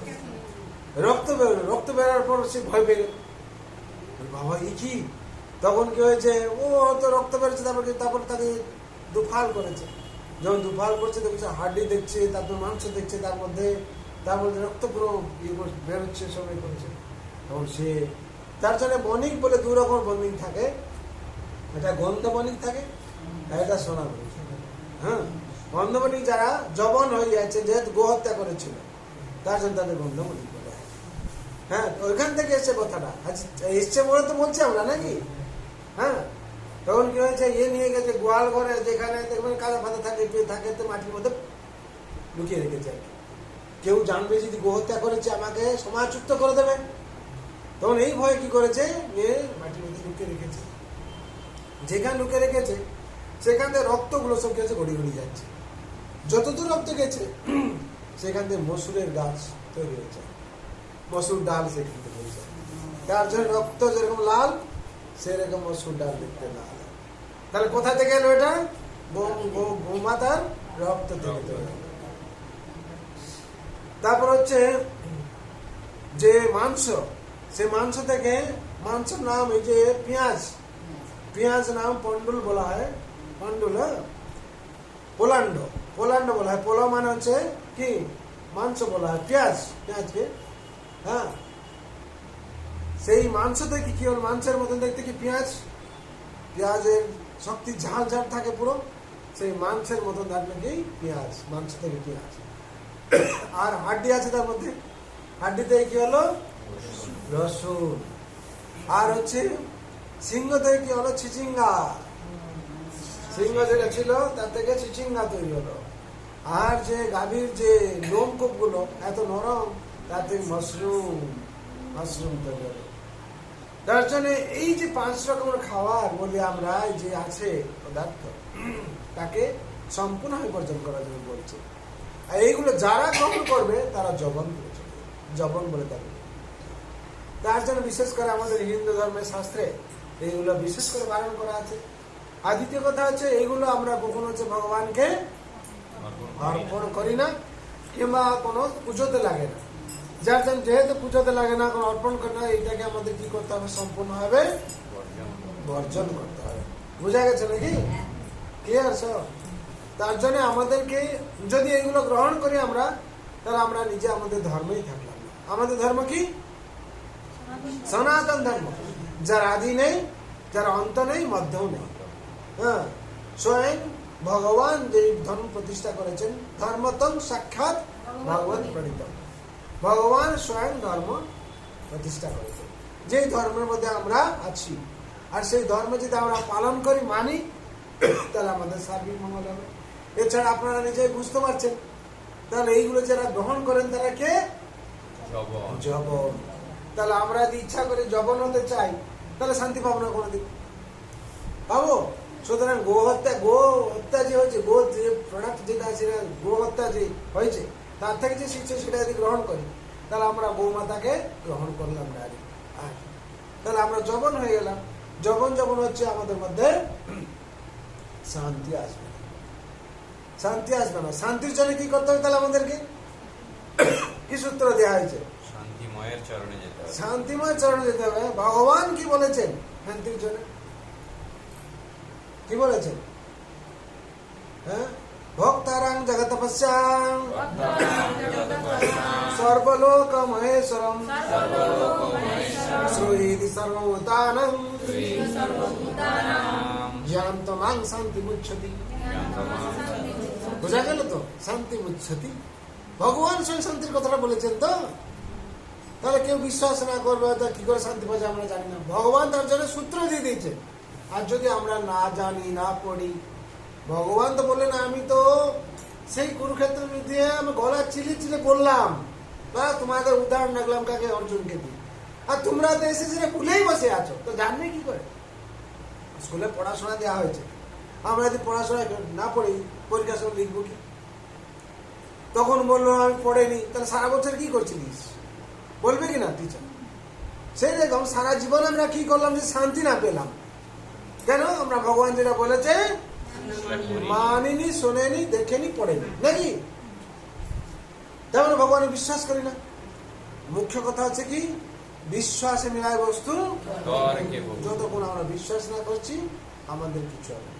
Speaker 1: রক্ত বেরোর পর সে ভয় পেয়ে গেল, বাবা এই কি। তখন কি হয়েছে, ও তো রক্ত বেরোচ্ছে, তারপর তাকে দুফাল করেছে। যখন দুফাল করছে, দেখছে হাড্ডি দেখছে, তারপর মাংস দেখছে, তার মধ্যে রক্ত পুরো বেরোচ্ছে, সবাই করেছে। তখন সে তার জন্য বণিক বলে 2 রকম বণিক থাকে, এটা গন্ধ বণিক থাকে আর এটা সোনা বণিক। হ্যাঁ, গন্ধ বণিক যারা জবন হয়ে যাচ্ছে, যেহেতু গোহত্যা করেছিল, তার জন্য তাদের গন্ধ বণিক বলে। হ্যাঁ, ওইখান থেকে এসে কথাটা এসছে বলে তো বলছি আমরা নাকি। হ্যাঁ, তখন কি হয়েছে, নিয়ে গেছে গোয়াল ঘরে, যেখানে দেখবেন কাদা ফাদা থাকে তো মাটির মধ্যে লুকিয়ে রেখেছে। কেউ জানবে যদি গোহত্যা করেছে, আমাকে সমাজচ্যুত করে দেবে। তখন এই ভয়ে কি করেছে, মাটির মধ্যে লুকিয়ে রেখেছে। যেখানে লুকিয়ে রেখেছে সেখান থেকে রক্তগুলো সব গেছে গড়ি যাচ্ছে। যতদূর রক্ত গেছে সেখান থেকে মসুরের গাছ তৈরি হয়েছে, মসুর ডাল সেখান থেকে হয়েছে। তার জন্য রক্ত যেরকম লাল, সেরকম মসুর ডাল দেখতে লাল। তাহলে কোথা থেকে এলো এটা, গোমাতার রক্ত থেকে তৈরি। তারপর হচ্ছে যে মাংস, সে মাংস থেকে, মাংসের নাম এই যে পেঁয়াজ নাম পন্ডুল বলা হয়, পোলান্ড বলা হয়। পোলা মানে হচ্ছে কি, মাংস বলা হয় পেঁয়াজকে। হ্যাঁ, সেই মাংস থেকে কি হল, মাংসের মতন দেখতে কি পেঁয়াজের শক্তি ঝাল থাকে পুরো, সেই মাংসের মতন থাকবে কি পেঁয়াজ, মাংস থেকে পেঁয়াজ। আর হাড্ডি আছে তার মধ্যে, হাড্ডি থেকে কি হলো, রসুন। আর হচ্ছে সিংহ থেকে কি হলো, চিচিঙ্গা। সিংহ যেটা ছিল তার থেকে চিচিঙ্গা তৈরি হলো। আর যে গাভীর যে লোমকূপ গুলো এত নরম, তার থেকে মাশরুম তৈরি হলো। তার জন্য এই যে 5 রকমের খাবার বলি আমরা, যে আছে পদার্থ, তাকে সম্পূর্ণভাবে বর্জন করার জন্য বলছে। আর এইগুলো যারা গ্রহণ করবে তারা জবন বলে তাকে। তার জন্য বিশেষ করে আমাদের হিন্দু ধর্মের শাস্ত্রে এইগুলো বিশেষ করে বারণ করা আছে। আর দ্বিতীয় কথা হচ্ছে, এইগুলো আমরা কখনো হচ্ছে ভগবানকে অর্পণ করি না, কিংবা কোনো পুজোতে লাগে না। যার জন্য যেহেতু পুজোতে লাগে না, কোনো অর্পণ করে না, এইটাকে আমাদের কি করতে হবে, সম্পূর্ণভাবে বর্জন করতে হবে। বুঝা গেছে নাকি, ক্লিয়ার সব? তার জন্য আমাদেরকে যদি এইগুলো গ্রহণ করি আমরা, তাহলে আমরা নিজে আমাদের ধর্মেই থাকলাম। আমাদের ধর্ম কি, সনাতন ধর্ম, যার আদি নেই, যার অন্ত নেই, মধ্যও নেই। হ্যাঁ, স্বয়ং ভগবান যে ধর্ম প্রতিষ্ঠা করেছেন, ধর্মতম সাক্ষাৎ ভগবান প্রণীতম, ভগবান স্বয়ং ধর্ম প্রতিষ্ঠা করেছেন। যে ধর্মের মধ্যে আমরা আছি, আর সেই ধর্ম যদি আমরা পালন করি, মানি, তাহলে আমাদের সার্বিক মঙ্গল হবে। এছাড়া আপনারা নিজেই বুঝতে পারছেন, তাহলে এইগুলো যারা গ্রহণ করেন তারা কে, জবন। তাহলে আমরা যদি ইচ্ছা করে জবন হতে চাই, তাহলে শান্তি পাবো না কোনোদিন, পাবো? সুতরাং গো হত্যা যে হয়েছে, গো যে প্রোডাক্ট যেটা আছে, গো হত্যা যে হয়েছে, তার থেকে যে শিখছে সেটা যদি গ্রহণ করি, তাহলে আমরা গৌমাতাকে গ্রহণ করলাম না। তাহলে আমরা জবন হয়ে গেলাম। জবন হচ্ছে আমাদের মধ্যে শান্তি আসবে না। শান্তির জন্য কি করতে হবে তাহলে আমাদেরকে? কি সূত্র দেওয়া হয়েছে? শান্তিময়ের চরণে যেতে হবে। ভগবান কি বলেছেন শান্তির জন্য? কি বলেছেন? হ্যাঁ, ভক্তারাং জগতপস্যাং সর্বলোক মহেশ্বরম শ্রুতি সর্বভূতানাং জ্ঞানতমাং শান্তি মুচ্ছতি। বোঝা গেল তো, শান্তি মুচ্ছতি। ভগবান স্বয়ং শান্তির কথাটা বলেছেন। তো তাহলে কেউ বিশ্বাস না করবে, কি করে শান্তি পাচ্ছে আমরা জানি না। ভগবান তার জন্য সূত্র দিয়ে দিয়েছে। আর যদি আমরা না জানি, না পড়ি, ভগবান তো বললেন, আমি তো সেই কুরুক্ষেত্র যুদ্ধে আমি গলা চিলে বললাম, বা তোমাদের উদাহরণ রাখলাম কাকে, অর্জুনকে দিয়ে। আর তোমরা তো এসে সেটা ভুলেই বসে আছো, তো জানবে কি করে? স্কুলে পড়াশোনা দেওয়া হয়েছে, আমরা যদি পড়াশোনা না পড়ি, পরীক্ষার সময় লিখবো কি? তখন বললো আমি পড়েনি। তাহলে সারা বছর কি করছিলিস, বলবে কি না টিচার? সেই রকম সারা জীবন আমরা কি করলাম যে শান্তি না পেলাম। কেন? আমরা ভগবান যেটা বলেছে মানিনি, শোনেনি, দেখেনি, পড়েনি, নাকি? তেমন ভগবানের বিশ্বাস করি না। মুখ্য কথা হচ্ছে কি, বিশ্বাসে মিলায় বস্তু যতক্ষণ আমরা বিশ্বাস না করছি আমাদের কিছু হবে।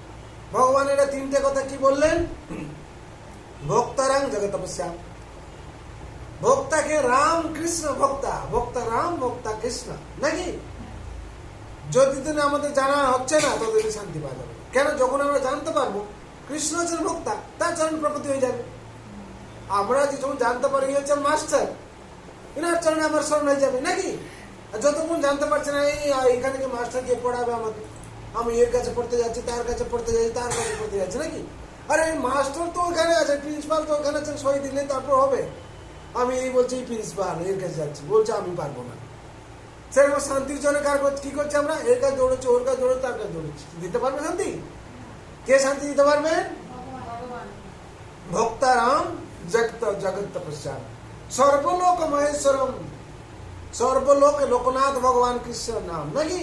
Speaker 1: ভগবান এটা তিনটে কথা কি বললেন? ভক্তারাং জগতপস্যাম। ভক্তাকে রাম কৃষ্ণ ভক্তা, ভক্তা রাম ভক্তা কৃষ্ণ, নাকি? যতদিন আমাদের জানা হচ্ছে না ততদিন শান্তি পাওয়া যাবে। কেন? যখন আমরা জানতে পারবো কৃষ্ণ হচ্ছেন ভক্তা, তার চরণ প্রকৃতি হয়ে যাবে। আমরা যখন জানতে পারি হচ্ছেন মাস্টার, এনার চরণে আমার স্মরণ হয়ে যাবে, নাকি? আর যতক্ষণ জানতে পারছে না এখানে কি মাস্টার গিয়ে পড়াবে আমাকে, আমি এর কাছে পড়তে যাচ্ছি, তার কাছে পড়তে যাচ্ছি, তার কাছে পড়তে যাচ্ছি, নাকি? আরে মাস্টার তো ওখানে আছে, প্রিন্সিপাল তো ওখানে আছেন, সই দিলে তারপর হবে। আমি এই বলছি প্রিন্সিপাল এর কাছে যাচ্ছি, বলছে আমি পারবো না। সেরকম শান্তির জন্য কার কি করছি আমরা? এর কাছে দৌড়চ্ছি, ওর কাছে দৌড়চ্ছি, তার কাছে দৌড়চ্ছি। দিতে পারবে শান্তি? কে শান্তি দিতে পারবে? ভক্তারাম জগৎ তপস্যাম সর্বলোক মহেশ্বরম। সর্বলোক লোকনাথ ভগবান কৃষ্ণের নাম, নাকি?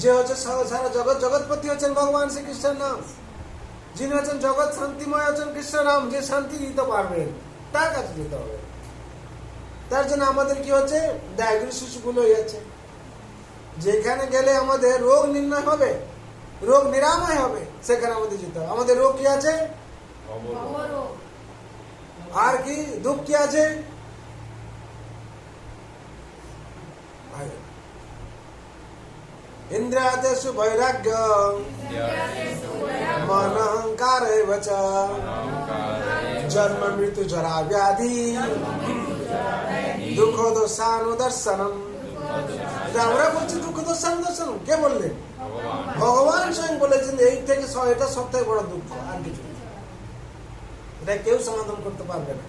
Speaker 1: যে হচ্ছে সারা জগৎ জগৎপতি হচ্ছেন ভগবান শ্রীকৃষ্ণের নাম। যিনি হচ্ছেন জগৎ শান্তিময় হচ্ছেন কৃষ্ণের নাম। যে শান্তি দিতে পারবেন তার কাছে যেতে হবে। তার জন্য আমাদের কি হচ্ছে, ডায়াগনোসিস গুলো হয়ে যাচ্ছে। যেখানে গেলে আমাদের রোগ নির্ণয় হবে, রোগ নিরাময় হবে, সেখানে আমাদের যেতে হবে। আমাদের রোগ কি আছে? আর কি দুঃখ কি আছে? ইন্দ্রিয়াদেশু বৈরাগ্য मन अहंकार जन्म मृत्यु जरा व्याधि दुख दोषानुदर्शनम। আমরা বলছি দুঃখ দর্শন, কে বললেন? ভগবান স্বয়ং বলেছেন এই থেকে এটা সবথেকে বড় দুঃখ, আর কিছু এটা কেউ সমাধান করতে পারবে না,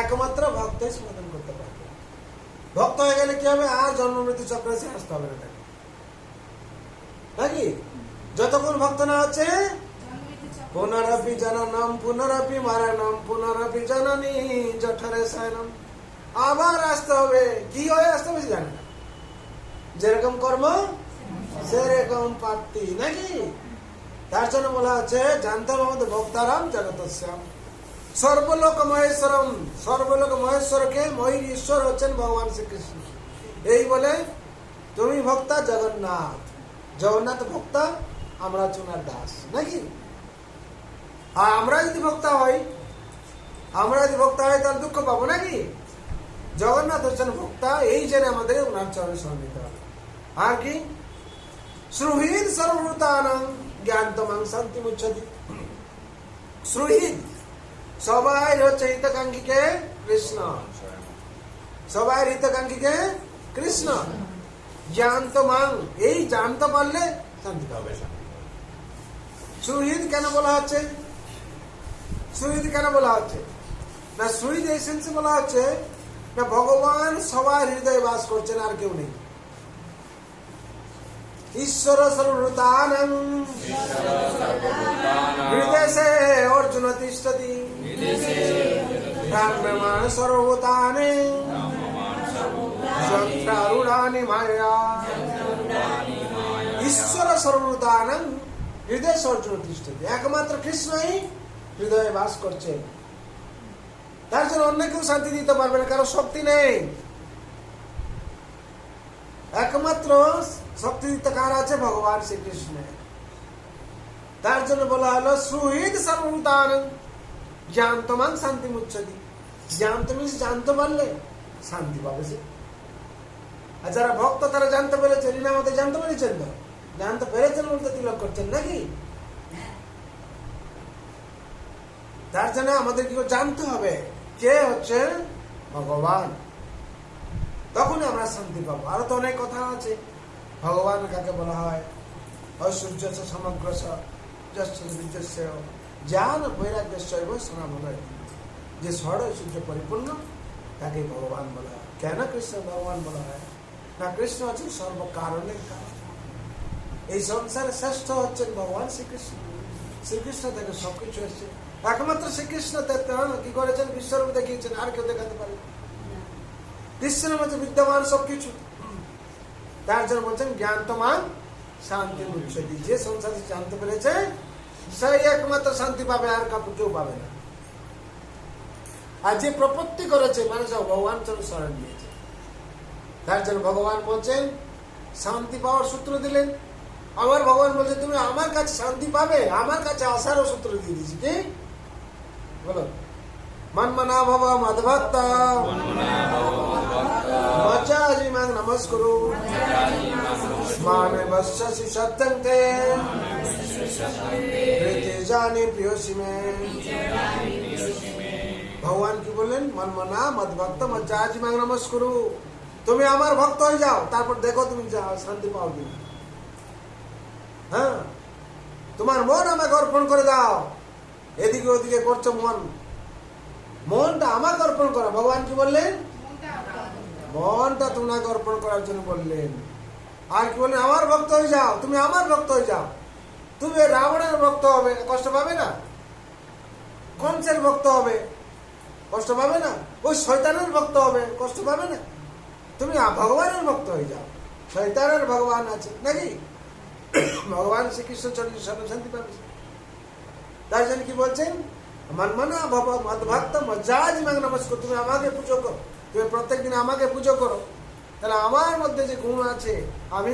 Speaker 1: একমাত্র ভক্তই সমাধান করতে পারবে। ভক্ত হয়ে গেলে কি হবে? আর জন্ম মৃত্যু চক্রে সে আসতে হবে না, নাকি? যতক্ষণ ভক্ত না হচ্ছে পুনরপি জননম পুনরপি মরণম পুনরপি জননী জঠরে শয়নম। আবার আসতে হবে। কি হয়ে আসতে হবে জানে না, যেরকম কর্ম সেরকম প্রাপ্তি, নাকি? তার জন্য বলা হচ্ছে জানতে হবে আমাদের ভক্তারাম জগতস্যাম সর্বলোক মহেশ্বরম। সর্বলোক মহেশ্বরকে মহির ঈশ্বর হচ্ছেন ভগবান শ্রীকৃষ্ণ। এই বলে তুমি ভক্তা জগন্নাথ, জগন্নাথ ভক্তা, আমরা চুনার দাস, নাকি? আর আমরা যদি ভক্তা হই তাহলে দুঃখ পাবো, নাকি? জগন্নাথ হচ্ছেন ভক্তা, এই জন্য আমাদের ওনার চরণে শরণ নিতে হবে। আর কি? শ্রুহিদ সর্বভূতানাং জ্ঞানতমাং শান্তি মুচ্ছতি। শ্রুহিদ সবাই হচ্ছে হিতকাঙ্ক্ষীকে কৃষ্ণ, সবাই হিতকাঙ্ক্ষীকে কৃষ্ণ। জ্ঞানতমাং, এই জানতে পারলে শান্তি পাবে। সুহৃদ কেন বলা হচ্ছে? সুহৃদ কেন বলা হচ্ছে না? সুহৃদ এই সেন্সে বলা হচ্ছে না ভগবান সবার হৃদয়ে বাস করছেন, আর কেউ নেই। ঈশ্বর সর্বভূতানাং হৃদয়ে অর্জুন তিষ্ঠতি ব্রহ্মণ সর্বভূতানি যন্ত্রারূঢ়ানি মায়া। ঈশ্বর সর্বভূতানাং হৃদয় অর্জুন তিষ্ঠতি। একমাত্র কৃষ্ণই হৃদয়ে বাস করছে। তার জন্য অন্য কেউ শান্তি দিতে পারবে না, কারণ শক্তি নেই। একমাত্র শক্তি দিতে কার আছে? ভগবান শ্রীকৃষ্ণ। তার জন্য বলা হলো সুহৃদ সর্বভূতানাং জ্ঞানতমাং শান্তি মুচ্ছতি। জ্ঞান তুমি জানতে পারলে শান্তি পাবে সে। আর যারা ভক্ত তারা জানতে পেরেছেন, ইনি আমাদের জানতে পেরেছেন না, জানতে পেরেছেন বলতে তিলক করছেন, নাকি? তার জন্য আমাদের কি জানতে হবে কে হচ্ছে ভগবান, তখন আমরা শান্তি পাবো। আরো তো অনেক কথা আছে। ভগবান কাকে বলা হয়? ঐশ্বর্য সমগ্র জ্ঞান বৈরাগ্য সনাতন, যে ষড় ঐশ্বর্য পরিপূর্ণ তাকে ভগবান বলা হয়। কেন কৃষ্ণ ভগবান বলা হয়? না, কৃষ্ণ হচ্ছেন সর্বকারণের কারণ। এই সংসারে শ্রেষ্ঠ হচ্ছেন ভগবান শ্রীকৃষ্ণ। শ্রীকৃষ্ণ থেকে সবকিছু এসছে। একমাত্র শ্রীকৃষ্ণ কি করেছেন, বিশ্বরূপ দেখিয়েছেন, আর কেউ দেখাতে পারে। কৃষ্ণের মধ্যে বিদ্যমান সবকিছু। তার জন্য বলছেন জ্ঞান তোমার শান্তি মুচ্ছতি। যে সংসারে জানতে পেরেছে সেই একমাত্র শান্তি পাবে, আর কেউ পাবে না। আর যে প্রপত্তি করেছে মানে সব ভগবান শরণ দিয়েছে। তার জন্য ভগবান বলছেন শান্তি পাওয়ার সূত্র দিলেন। আবার ভগবান বলছে তুমি আমার কাছে শান্তি পাবে, আমার কাছে আসারও সূত্র দিয়ে দিয়েছি। কি বলো? মন্মনা ভব মদ্ভক্ত মজ্জাজি মাং নমস্কুরু মামে বশ্যসি সত্যং তে প্রীতি জানি প্রিয়সি মে। ভগবান কি বললেন? মন্মনা মদ্ভক্ত মজ্জাজি মাং নমস্কুরু। তুমি আমার ভক্ত হয়ে যাও, তারপর দেখো তুমি শান্তি পাও কিনা। হ্যাঁ, তোমার মন আমাকে অর্পণ করে দাও। এদিকে ওদিকে করছো মনটা আমাকে অর্পণ করো। ভগবান কি বললেন? মনটা তোমাকে অর্পণ করার জন্য বললেন। আর কি বললেন? আমার ভক্ত হয়ে যাও, তুমি আমার ভক্ত হয়ে যাও। তুমি রাবণের ভক্ত হবে, কষ্ট পাবে না। কংসের ভক্ত হবে, কষ্ট পাবে না। ওই শয়তানের ভক্ত হবে, কষ্ট পাবে না। তুমি ভগবানের ভক্ত হয়ে যাও। শয়তানের ভগবান আছে নাকি? ভগবান শ্রীকৃষ্ণ চরণে শান্তি পাবে। তাই জন্য কি বলছেন? মন্মনা ভব মদ্ভক্ত মজ্জাজি মাং নমস্কুরু। তুমি আমাকে পুজো করো, তুমি প্রত্যেকদিন আমাকে পুজো করো। তাহলে আমার মধ্যে যে গুণ আছে, আমি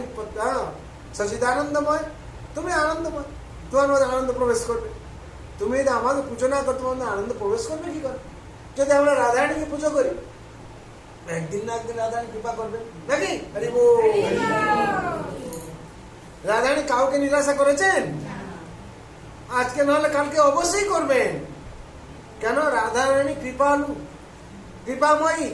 Speaker 1: সচিদানন্দময়, তুমি আনন্দময়, তোমার মধ্যে আনন্দ প্রবেশ করবে। তুমি যদি আমাকে পুজো না করো, তোমার মধ্যে আনন্দ প্রবেশ করবে কি করে? যদি আমরা রাধারানীকে পুজো করি, একদিন না একদিন রাধারানী কৃপা করবে নাকি? হরি বল। রাধারানী কাউকে নিরাশা করেছেন? আজকে নাহলে কালকে অবশ্যই করবেন। কেন? রাধারানী কৃপালু, কৃপাময়ী।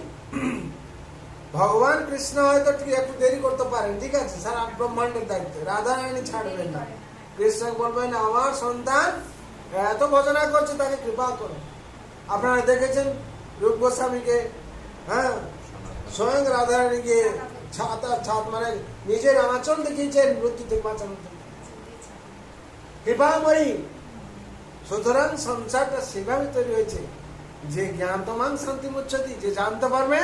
Speaker 1: ভগবান কৃষ্ণ হয়তো একটু দেরি করতে পারেন, ঠিক আছে, সারা ব্রহ্মাণ্ডের দায়িত্ব। রাধারানী ছাড়বেন না। কৃষ্ণ বলবেন আমার সন্তান এত ভজনা করছে, তাকে কৃপা করো। আপনারা দেখেছেন রূপ গোস্বামীকে, হ্যাঁ, স্বয়ং রাধারানী গিয়ে ছাত মানে নিজের আঁচল দেখিয়েছেন মৃত্যু থেকে বাঁচানোর জন্য। কৃপাময়ী। সুতরাং সংসারটা সেভাবে তৈরি হয়েছে যে জ্ঞান তোমাং শান্তি মুচ্ছতি। যে জানতে পারবে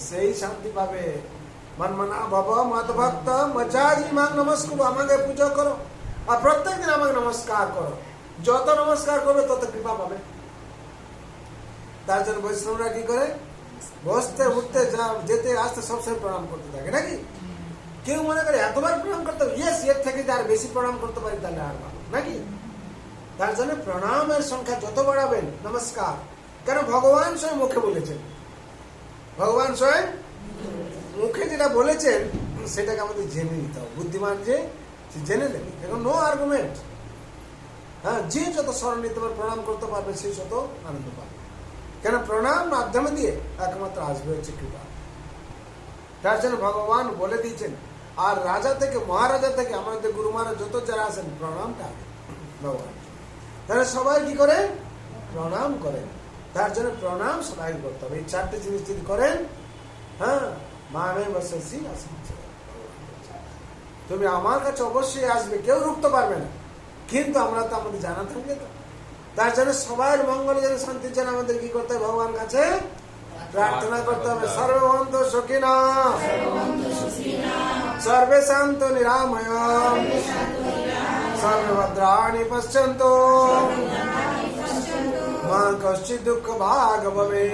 Speaker 1: সেই শান্তি পাবে। মন্মনা ভব মদ্ভক্ত মজ্জাজি মাং নমস্কুরু। আমাকে পুজো করো আর প্রত্যেকদিন আমাকে নমস্কার করো। যত নমস্কার করবে তত কৃপা পাবে। তার জন্য বৈষ্ণবরা কি করে? বসতে উঠতে যেতে আসতে সবসময় প্রণাম করতে থাকে নাকি? কেউ মনে করে এতবার প্রণাম করতে হবে, ইয়েস, এর থেকে আর বেশি প্রণাম করতে পারি তাহলে আর ভালো নাকি? তার জন্য প্রণামের সংখ্যা যত বাড়াবেন, নমস্কার। কেন? ভগবান স্বয়ং মুখে বলেছেন। ভগবান স্বয়ং মুখে যেটা বলেছেন সেটাকে আমাদের জেনে নিতে হবে। বুদ্ধিমান যে জেনে নেবে। এখন নো আর্গুমেন্ট। হ্যাঁ, যে যত স্মরণ নিতে পারবে, প্রণাম করতে পারবে, সেই যত আনন্দ পাবে। কেন? প্রণাম মাধ্যমে দিয়ে একমাত্র আসবে হচ্ছে কৃপা। তার জন্য ভগবান বলে দিয়েছেন। আর রাজা থেকে মহারাজা থেকে আমাদের গুরু মহারাজ যত যারা আছেন, প্রণামটা ভগবান। তাহলে সবাই কি করে? প্রণাম করেন। তার জন্য প্রণাম সবাই করতে হবে। এই চারটে জিনিস যদি করেন, হ্যাঁ, মামে বসসি তুমি আমার কাছে অবশ্যই আসবে, কেউ রুখতে পারবে না। কিন্তু আমরা তো আমাদের জানা থাকবে তো। তার জন্য সবার মঙ্গলের জন্য, শান্তির জন্য আমাদের কি করতে হবে? ভগবান কাছে প্রার্থনা করতে হবে। সর্বভূত সুখিনা সর্বে শান্ত নিরাময় সর্বভদ্রাণি পশ্যন্তু মা কশ্চিৎ দুঃখ ভাগ ভবে।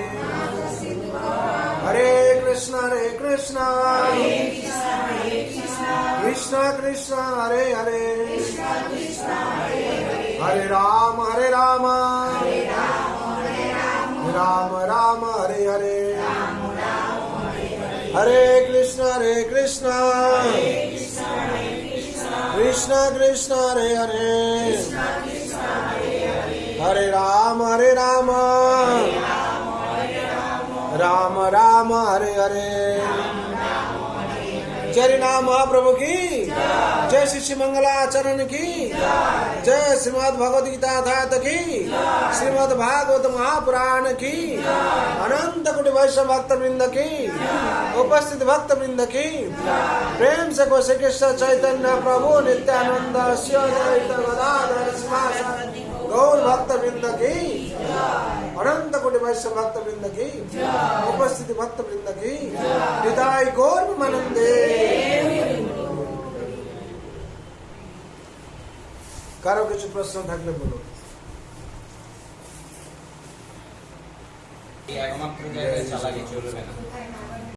Speaker 1: হরে কৃষ্ণ কৃষ্ণ কৃষ্ণ হরে হরে, হরে রাম রাম রাম হরে হরে, হরে কৃষ্ণ কৃষ্ণ কৃষ্ণ হরে হরে, হরে রাম রাম রাম হরে হরে। जय नाम महाप्रभु की जय, श्री मंगलाचरण की जय, श्रीमद् भगवद गीता अथात की, श्रीमद् भागवत महापुराण की, अनंत कोटि वैष्णव भक्त वृंद की, उपस्थित भक्त वृंद की प्रेम से को श्री कृष्ण चैतन्य प्रभु नित्यानंद श्री अद्वैत गदाधर श्रीवासादि गौर भक्त वृंद की अनंत कोटि वैश्य भक्त वृंद की उपस्थिति भक्त वृंद की हृदय गौर मनंदे। কারো কিছু প্রশ্ন থাকলে বলুন।
Speaker 2: একমাত্র জায়গায় চালাকি চলবে না।